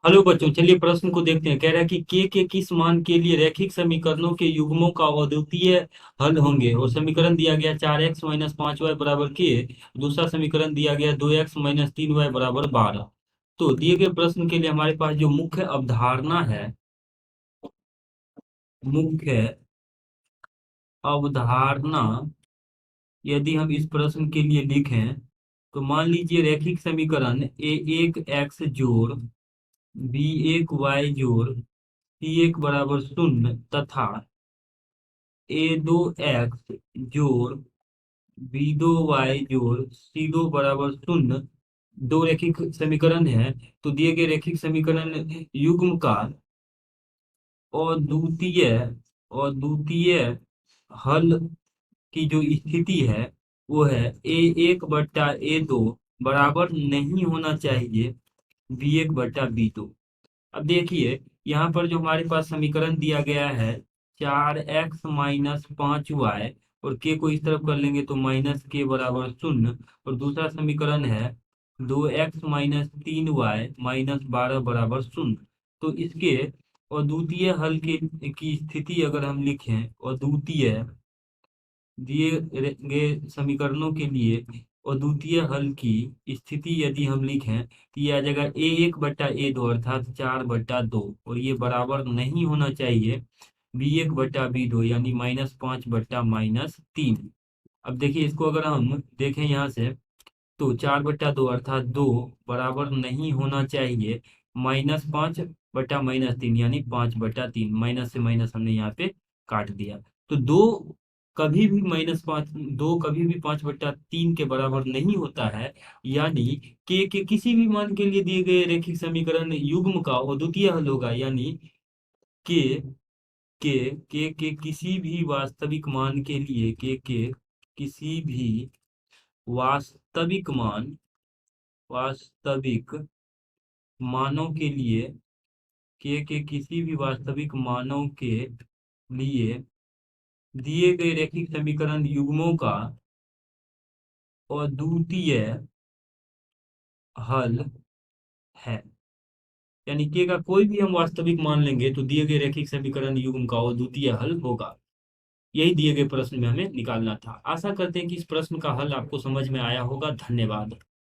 Hello बच्चों, चलिए प्रश्न को देखते हैं। कह रहा है कि के किस मान के लिए रैखिक समीकरणों के युग्मों का अद्वितीय हल होंगे। और समीकरण दिया गया 4x-5y बराबर के। दूसरा समीकरण दिया गया 2x-3y बराबर 12। तो दिए गए प्रश्न के लिए हमारे पास जो मुख्य अवधारणा है, मुख्य अवधारणा यदि हम इस प्रश्न के लिए लिखें तो मान लीजिए रैखिक समीकरण a1 x जोड़ b1 y जोड़ c1 बराबर 0 तथा a2 x जोड़ b2 y जोड़ c2 बराबर 0 दो रैखिक समीकरण है। तो दिए गए रैखिक समीकरण युग्म का अद्वितीय अद्वितीय हल की जो स्थिति है वो है a1/a2 बराबर नहीं होना चाहिए b1/b2। अब देखिए, यहाँ पर जो हमारे पास समीकरण दिया गया है 4x-5y, और के को इस तरफ कर लेंगे तो -k बराबर 0। और दूसरा समीकरण है 2x-3y-12 बराबर 0। तो इसके अद्वितीय हल के की स्थिति अगर हम लिखें, अद्वितीय दिए गए समीकरणों के लिए अद्वितीय हल की स्थिति यदि हम लिखें तो ये आ जाएगा a1/a2 अर्थात 4/2, और ये बराबर नहीं होना चाहिए b1/b2 यानी -5/-3। अब देखिए, इसको अगर हम देखें यहाँ से तो 4/2 अर्थात 2 बराबर नहीं होना चाहिए -5/-3 यानी 5/3। माइनस से माइनस हमने यहाँ पे काट दिया। तो कभी भी -5, 2 कभी भी 5/3 के बराबर नहीं होता है। यानी के किसी भी मान के लिए दिए गए रैखिक समीकरण युग्म का अद्वितीय हल होगा। यानी के के किसी भी वास्तविक मान के लिए के किसी भी वास्तविक वास्तविक मानों के लिए के किसी भी वास्तविक मानों के लिए दिए गए रैखिक समीकरण युग्मों का अद्वितीय हल है। यानी के का कोई भी हम वास्तविक मान लेंगे तो दिए गए रैखिक समीकरण युग्म का अद्वितीय हल होगा। यही दिए गए प्रश्न में हमें निकालना था। आशा करते हैं कि इस प्रश्न का हल आपको समझ में आया होगा। धन्यवाद।